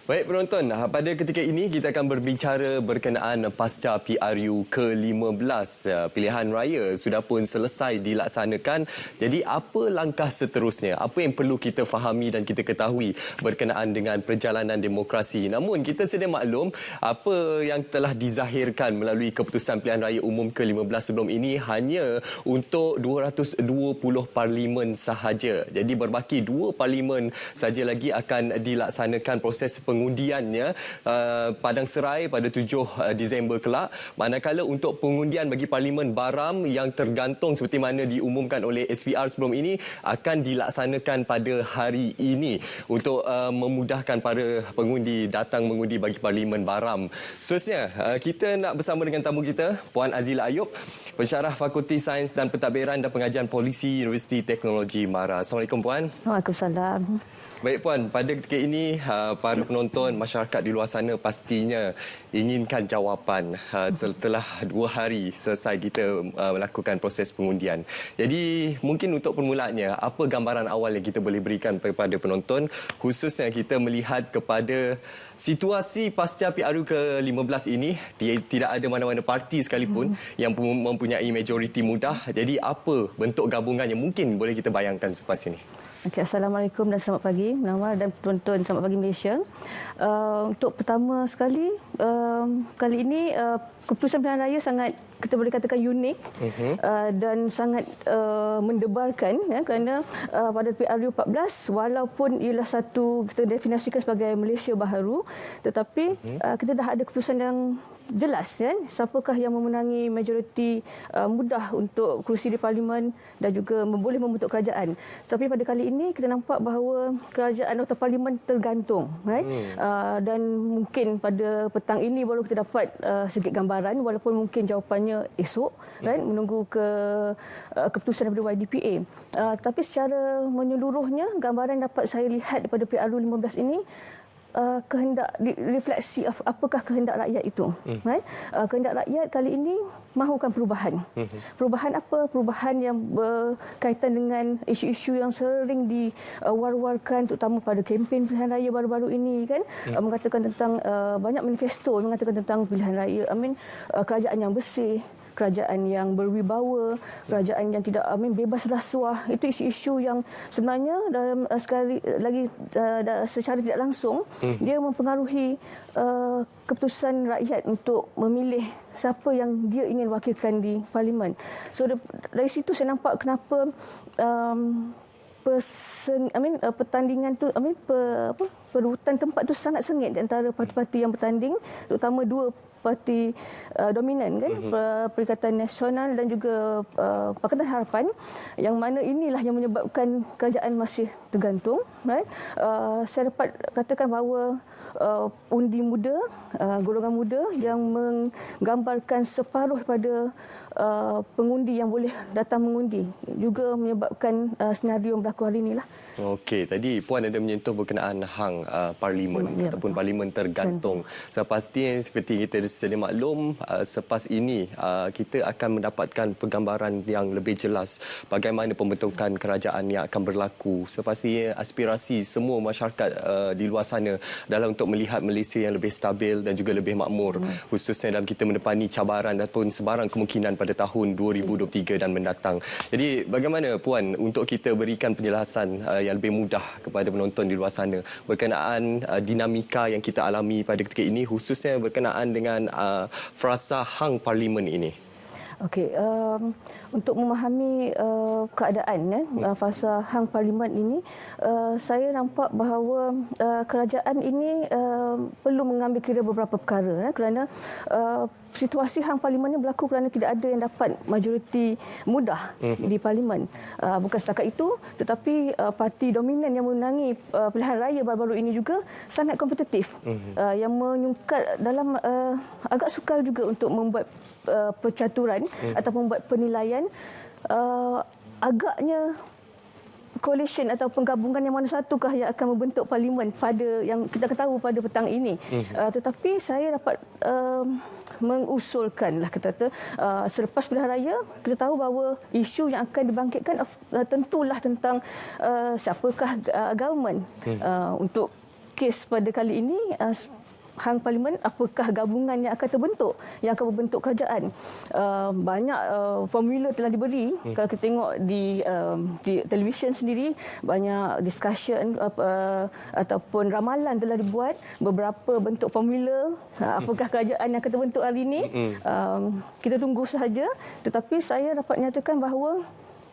Baik penonton, pada ketika ini kita akan berbicara berkenaan pasca PRU ke-15. Pilihan raya sudah pun selesai dilaksanakan. Jadi apa langkah seterusnya? Apa yang perlu kita fahami dan kita ketahui berkenaan dengan perjalanan demokrasi? Namun kita sedia maklum apa yang telah dizahirkan melalui keputusan pilihan raya umum ke-15 sebelum ini hanya untuk 220 parlimen sahaja. Jadi berbaki 2 parlimen saja lagi akan dilaksanakan proses pengundiannya Padang Serai pada 7 Disember kelak. Manakala untuk pengundian bagi Parlimen Baram yang tergantung seperti mana diumumkan oleh SPR sebelum ini akan dilaksanakan pada hari ini untuk memudahkan para pengundi datang mengundi bagi Parlimen Baram. Seterusnya, kita nak bersama dengan tamu kita, Puan Azila Ayub, pensyarah Fakulti Sains dan Pentadbiran dan Pengajian Polisi Universiti Teknologi Mara. Assalamualaikum Puan. Waalaikumsalam. Baik Puan, pada ketika ini para penonton masyarakat di luar sana pastinya inginkan jawapan setelah 2 hari selesai kita melakukan proses pengundian. Jadi mungkin untuk permulaannya, apa gambaran awal yang kita boleh berikan kepada penonton khususnya kita melihat kepada situasi pasca PRU ke-15 ini, tidak ada mana-mana parti sekalipun yang mempunyai majoriti mudah. Jadi apa bentuk gabungan yang mungkin boleh kita bayangkan selepas ini? Okay, Assalamualaikum dan selamat pagi Menawar dan penonton Selamat Pagi Malaysia. Untuk pertama sekali, kali ini keputusan pilihan raya sangat, kita boleh katakan unik dan sangat mendebarkan kerana pada PRU 14 walaupun ialah satu kita definisikan sebagai Malaysia baharu, tetapi kita dah ada keputusan yang jelas siapakah yang memenangi majoriti mudah untuk kerusi di parlimen dan juga boleh membentuk kerajaan. Tapi pada kali ini kita nampak bahawa kerajaan atau parlimen tergantung, dan mungkin pada petang ini baru kita dapat sedikit gambaran, walaupun mungkin jawapannya esok, menunggu keputusan daripada YDPA. Tapi secara menyeluruhnya gambaran dapat saya lihat daripada PRU 15 ini, kehendak refleksi apakah kehendak rakyat itu. Kehendak rakyat kali ini mahukan perubahan. Perubahan apa? Perubahan yang berkaitan dengan isu-isu yang sering diwar-warkan terutama pada kempen pilihan raya baru-baru ini mengatakan tentang banyak manifesto mengatakan tentang pilihan raya, kerajaan yang bersih, kerajaan yang berwibawa, kerajaan yang tidak bebas rasuah. Itu isu-isu yang sebenarnya dalam sekali lagi secara tidak langsung dia mempengaruhi keputusan rakyat untuk memilih siapa yang dia ingin wakilkan di parlimen. So dari situ saya nampak kenapa pertandingan tu, perebutan tempat tu sangat sengit di antara parti-parti yang bertanding, terutama 2 parti dominan Perikatan Nasional dan juga Pakatan Harapan, yang mana inilah yang menyebabkan kerajaan masih tergantung. Saya dapat katakan bahawa undi muda, golongan muda yang menggambarkan separuh daripada pengundi yang boleh datang mengundi juga menyebabkan senario yang berlaku hari inilah. Okey, tadi Puan ada menyentuh berkenaan hang parlimen ataupun parlimen tergantung. Sepastinya seperti kita sedia maklum, selepas ini kita akan mendapatkan penggambaran yang lebih jelas bagaimana pembentukan kerajaan yang akan berlaku. Sepastinya aspirasi semua masyarakat di luar sana adalah untuk melihat Malaysia yang lebih stabil dan juga lebih makmur, khususnya dalam kita menepani cabaran ataupun sebarang kemungkinan pada tahun 2023 dan mendatang. Jadi bagaimana Puan untuk kita berikan penjelasan yang lebih mudah kepada penonton di luar sana berkenaan dinamika yang kita alami pada ketika ini, khususnya berkenaan dengan frasa hang parlimen ini? Okey, untuk memahami keadaan fasa hang parlimen ini, saya nampak bahawa kerajaan ini perlu mengambil kira beberapa perkara kerana situasi hang parlimen ini berlaku kerana tidak ada yang dapat majoriti mudah di parlimen. Bukan setakat itu, tetapi parti dominan yang memenangi pilihan raya baru-baru ini juga sangat kompetitif, yang menyungkat dalam agak sukar juga untuk membuat percaturan atau membuat penilaian. Agaknya coalition atau penggabungan yang mana satukah yang akan membentuk parlimen pada yang kita tahu pada petang ini. Tetapi saya dapat mengusulkanlah kata selepas pilihan raya kita tahu bahawa isu yang akan dibangkitkan tentulah tentang siapakah government untuk kes pada kali ini, Hang Parlimen, apakah gabungan yang akan terbentuk, yang akan membentuk kerajaan. Banyak formula telah diberi. Kalau kita tengok di televisyen sendiri, banyak discussion ataupun ramalan telah dibuat, beberapa bentuk formula apakah kerajaan yang akan terbentuk hari ini. Kita tunggu sahaja, tetapi saya dapat nyatakan bahawa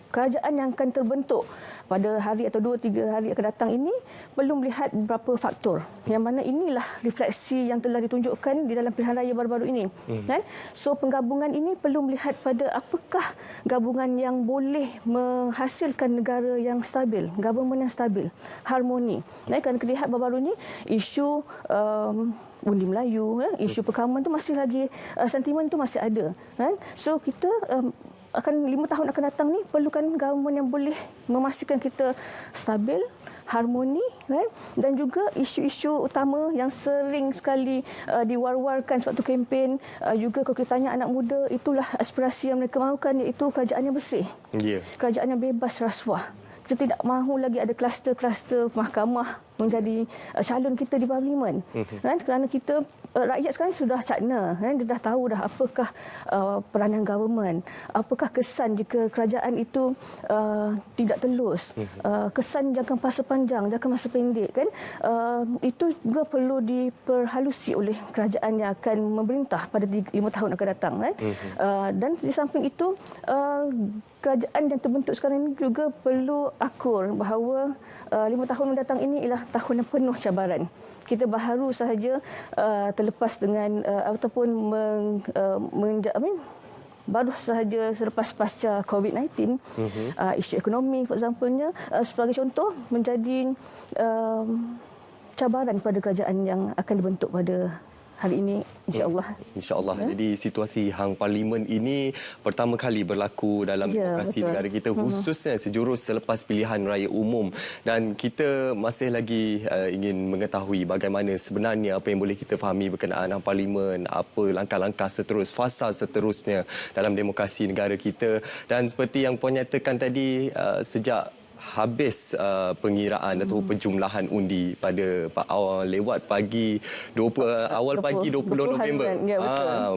kerajaan yang akan terbentuk pada hari atau 2-3 hari akan datang ini perlu melihat beberapa faktor, yang mana inilah refleksi yang telah ditunjukkan di dalam pilihan raya baru-baru ini. Kan? So penggabungan ini perlu melihat pada apakah gabungan yang boleh menghasilkan negara yang stabil, government yang stabil, harmoni. Kerana kita lihat baru-baru ini isu undi Melayu, isu perkawaman tu masih lagi, sentimen tu masih ada. So kita akan 5 tahun akan datang ni perlukan government yang boleh memastikan kita stabil, harmoni, dan juga isu-isu utama yang sering sekali diwar-warkan sewaktu kempen, juga kalau kita tanya anak muda, itulah aspirasi yang mereka mahukan, iaitu kerajaan yang bersih, kerajaan yang bebas rasuah. Kita tidak mahu lagi ada kluster-kluster mahkamah menjadi calon kita di parlimen. Kerana kita, rakyat sekarang sudah cakna, dia dah tahu dah apakah peranan government, apakah kesan jika kerajaan itu tidak telus, kesan jangka masa panjang, jangka masa pendek, kan. Itu juga perlu diperhalusi oleh kerajaan yang akan memerintah pada 5 tahun akan datang. Dan di samping itu, kerajaan yang terbentuk sekarang ini juga perlu akur bahawa 5 tahun mendatang ini ialah tahun yang penuh cabaran. Kita baru sahaja terlepas dengan ataupun baru sahaja selepas pasca COVID-19, isu ekonomi, for example-nya, sebagai contoh, menjadi cabaran pada kerajaan yang akan dibentuk pada hari ini, insya-Allah. Insya-Allah. Jadi situasi Hang Parlimen ini pertama kali berlaku dalam demokrasi negara kita, khususnya sejurus selepas pilihan raya umum, dan kita masih lagi ingin mengetahui bagaimana sebenarnya apa yang boleh kita fahami berkenaan Hang Parlimen, apa langkah-langkah fasa seterusnya dalam demokrasi negara kita. Dan seperti yang puan nyatakan tadi, sejak habis pengiraan atau penjumlahan undi pada lewat pagi awal pagi 20 November,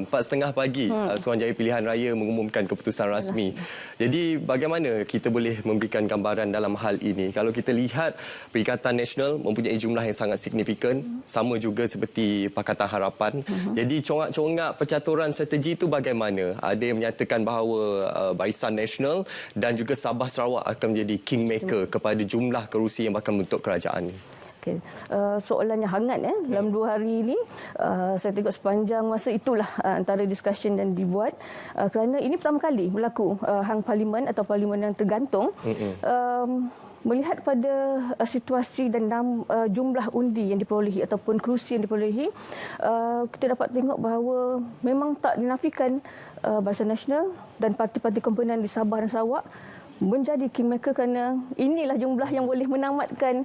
4:30 pagi, Suruhanjaya Pilihan Raya mengumumkan keputusan rasmi. Jadi bagaimana kita boleh memberikan gambaran dalam hal ini? Kalau kita lihat, Perikatan Nasional mempunyai jumlah yang sangat signifikan, sama juga seperti Pakatan Harapan. Jadi congak-congak percaturan strategi itu bagaimana? Ada yang menyatakan bahawa Barisan Nasional dan juga Sabah Sarawak akan menjadi kingmaker kepada jumlah kerusi yang bakal membentuk kerajaan ini. Okay. Soalannya hangat dalam 2 hari ini. Saya tengok sepanjang masa itulah antara discussion yang dibuat, kerana ini pertama kali berlaku Hang Parlimen atau Parlimen yang tergantung. Melihat pada situasi dan jumlah undi yang diperolehi ataupun kerusi yang diperolehi, kita dapat tengok bahawa memang tak dinafikan Barisan Nasional dan parti-parti komponen di Sabah dan Sarawak menjadi kingmaker, kerana inilah jumlah yang boleh menamatkan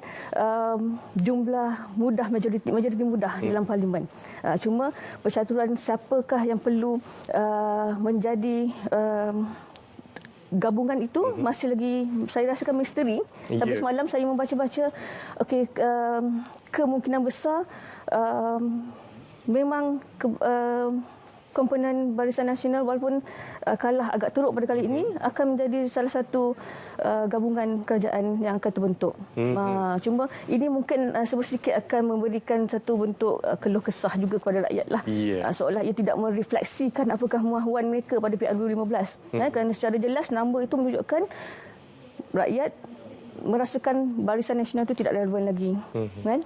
jumlah mudah, majoriti mudah dalam parlimen. Cuma percaturan siapakah yang perlu menjadi gabungan itu masih lagi saya rasakan misteri. Tapi semalam saya membaca-baca, kemungkinan besar memang komponen Barisan Nasional, walaupun kalah agak teruk pada kali ini, akan menjadi salah satu gabungan kerajaan yang akan terbentuk. Cuma ini mungkin sedikit akan memberikan satu bentuk keluh kesah juga kepada rakyat lah. Seolah ia tidak merefleksikan apakah mahuan mereka pada PRU 15. Kerana secara jelas nombor itu menunjukkan rakyat merasakan Barisan Nasional itu tidak relevan lagi.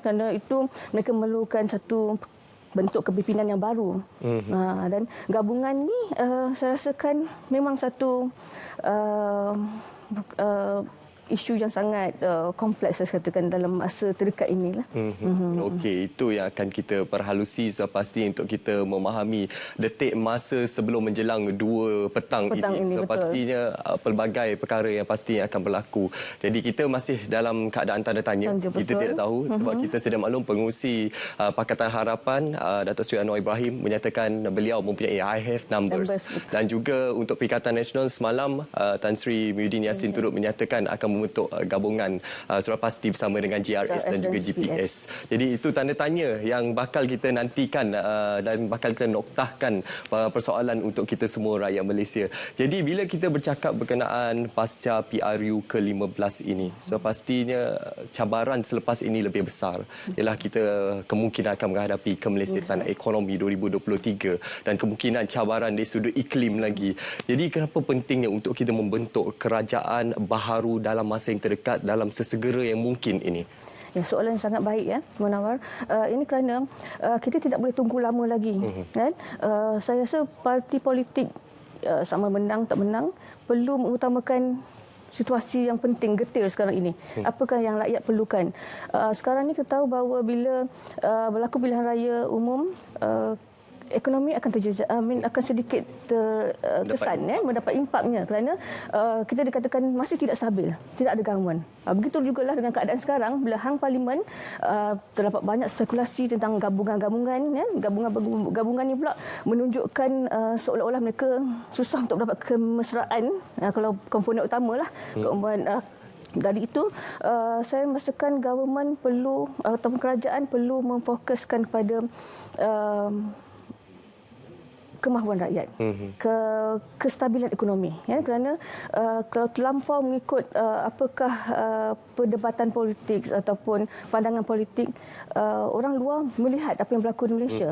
Kerana itu mereka memerlukan satu bentuk kepimpinan yang baru. Dan gabungan ni saya rasakan memang satu isu yang sangat kompleks, saya katakan, dalam masa terdekat inilah. Okey, itu yang akan kita perhalusi pasti untuk kita memahami detik masa sebelum menjelang 2 petang ini. Pastinya pelbagai perkara yang pastinya akan berlaku. Jadi kita masih dalam keadaan tanda tanya. Kita tidak tahu sebab kita sedia maklum pengurusi Pakatan Harapan Datuk Seri Anwar Ibrahim menyatakan beliau mempunyai I have numbers. Dan juga untuk Perikatan Nasional semalam Tan Sri Muhyiddin Yassin turut menyatakan akan membentuk gabungan surat pasti bersama dengan GRS dan juga GPS. Jadi itu tanda tanya yang bakal kita nantikan dan bakal kita noktahkan persoalan untuk kita semua rakyat Malaysia. Jadi bila kita bercakap berkenaan pasca PRU ke-15 ini, pastinya cabaran selepas ini lebih besar. Ialah kita kemungkinan akan menghadapi kemelesatan ekonomi 2023 dan kemungkinan cabaran dari sudut iklim lagi. Jadi kenapa pentingnya untuk kita membentuk kerajaan baharu dalam masa yang terdekat dalam sesegera yang mungkin ini? Ya, soalan yang sangat baik ya, Munawar. Ini kerana kita tidak boleh tunggu lama lagi. Kan? Saya rasa parti politik sama menang tak menang perlu mengutamakan situasi yang penting getir sekarang ini. Apakah yang rakyat perlukan? Sekarang ni kita tahu bahawa bila berlaku pilihan raya umum, ekonomi akan akan sedikit terkesan mendapat impaknya kerana kita dikatakan masih tidak stabil, tidak ada gangguan. Begitu jugalah dengan keadaan sekarang bila hang parlimen terdapat banyak spekulasi tentang gabungan-gabungan, gabungan ini pula menunjukkan seolah-olah mereka susah untuk mendapat kemesraan kalau komponen utamalah. Dari itu, saya merasakan government perlu atau kerajaan perlu memfokuskan kepada kemahuan rakyat, kestabilan ekonomi. Ya, kerana kalau terlampau mengikut apakah perdebatan politik ataupun pandangan politik, orang luar melihat apa yang berlaku di Malaysia.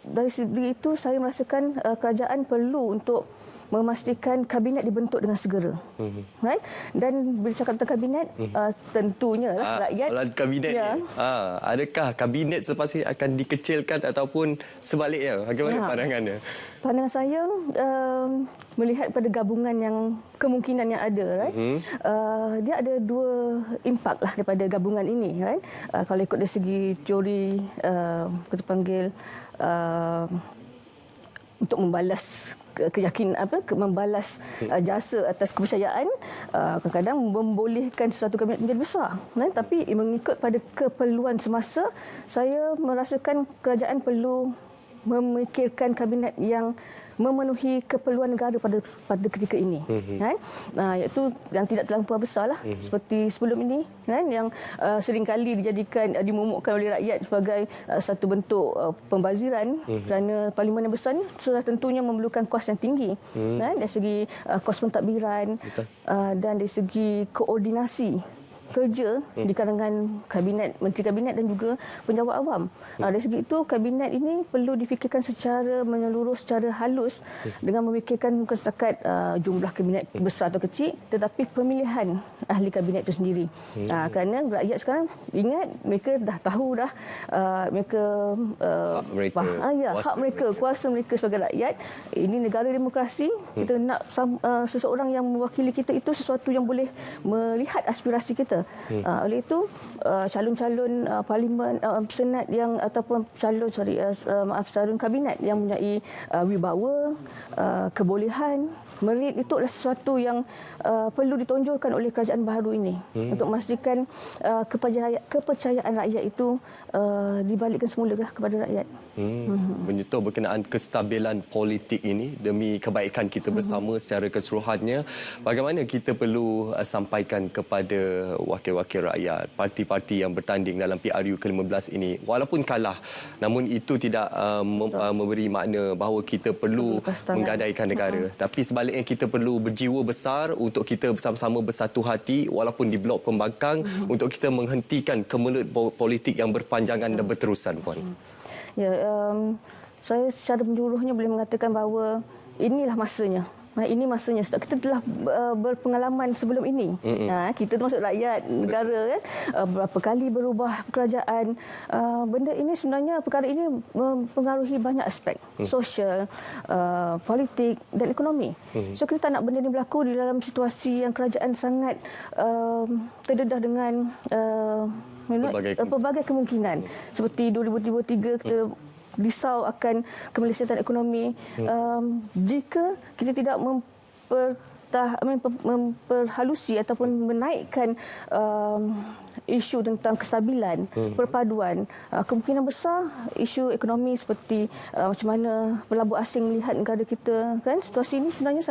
Dari segi itu, saya merasakan kerajaan perlu untuk memastikan kabinet dibentuk dengan segera. Dan bila cakap tentang kabinet, tentunya rakyat... Soalan kabinet ni, adakah kabinet selepas ini akan dikecilkan ataupun sebaliknya? Bagaimana pandangannya? Pandangan saya melihat pada gabungan yang kemungkinan yang ada. Dia ada dua impak lah daripada gabungan ini. Kalau ikut dari segi teori, kita panggil untuk membalas membalas jasa atas kepercayaan, kadang-kadang membolehkan sesuatu kabinet menjadi besar. Tapi mengikut pada keperluan semasa, saya merasakan kerajaan perlu memikirkan kabinet yang memenuhi keperluan negara pada ketika ini. Iaitu yang tidak terlampau besarlah, seperti sebelum ini, yang seringkali dimomokkan oleh rakyat sebagai satu bentuk pembaziran, kerana parlimen yang besar ni sudah tentunya memerlukan kos yang tinggi, dari segi kos pentadbiran dan dari segi koordinasi kerja di kalangan kabinet, menteri kabinet dan juga penjawat awam. Dari segi itu, kabinet ini perlu difikirkan secara menyeluruh, secara halus, dengan memikirkan bukan setakat jumlah kabinet besar atau kecil, tetapi pemilihan ahli kabinet itu sendiri. Kerana rakyat sekarang ingat, mereka dah tahu dah hak mereka, kuasa mereka sebagai rakyat. Ini negara demokrasi. Kita nak seseorang yang mewakili kita itu sesuatu yang boleh melihat aspirasi kita. Oleh itu, calon-calon parlimen, senat yang ataupun calon kabinet yang mempunyai wibawa, kebolehan, merit, itu adalah sesuatu yang perlu ditonjolkan oleh kerajaan baharu ini untuk memastikan kepercayaan rakyat itu dibalikkan semula kepada rakyat. Menyentuh berkenaan kestabilan politik ini demi kebaikan kita bersama secara keseluruhannya, bagaimana kita perlu sampaikan kepada wakil-wakil rakyat, parti-parti yang bertanding dalam PRU ke-15 ini, walaupun kalah, namun itu tidak memberi makna bahawa kita perlu menggadaikan negara. Tapi sebaliknya, kita perlu berjiwa besar untuk kita bersama-sama bersatu hati walaupun di blok pembangkang, untuk kita menghentikan kemelut politik yang berpanjangan dan berterusan, Puan. Ya, saya secara menyeluruhnya boleh mengatakan bahawa inilah masanya. Ini masanya. Kita telah berpengalaman sebelum ini. Kita termasuk rakyat negara, berapa kali berubah kerajaan. Benda ini sebenarnya, perkara ini mempengaruhi banyak aspek, sosial, politik dan ekonomi. So kita tak nak benda ini berlaku di dalam situasi yang kerajaan sangat terdedah dengan pelbagai kemungkinan. Seperti 2023, kita risau akan kemelesatan ekonomi. Jika kita tidak memperhalusi ataupun menaikkan isu tentang kestabilan, perpaduan, kemungkinan besar isu ekonomi seperti macam mana pelabur asing melihat negara kita, kan, situasi ini sebenarnya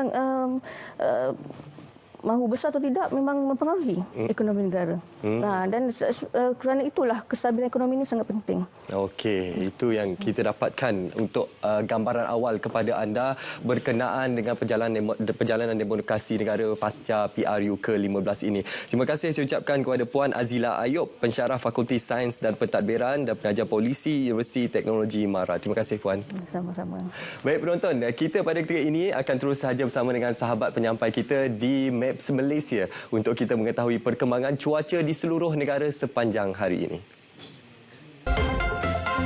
mahu besar atau tidak memang mempengaruhi ekonomi negara. Dan kerana itulah kestabilan ekonomi ini sangat penting. Okey, itu yang kita dapatkan untuk gambaran awal kepada anda berkenaan dengan perjalanan demokrasi negara pasca PRU ke-15 ini. Terima kasih saya ucapkan kepada Puan Azila Ayub, pensyarah Fakulti Sains dan Pentadbiran dan pengajar polisi Universiti Teknologi Mara. Terima kasih Puan. Sama-sama. Baik penonton, kita pada ketika ini akan terus sahaja bersama dengan sahabat penyampai kita di Maps Malaysia untuk kita mengetahui perkembangan cuaca di seluruh negara sepanjang hari ini.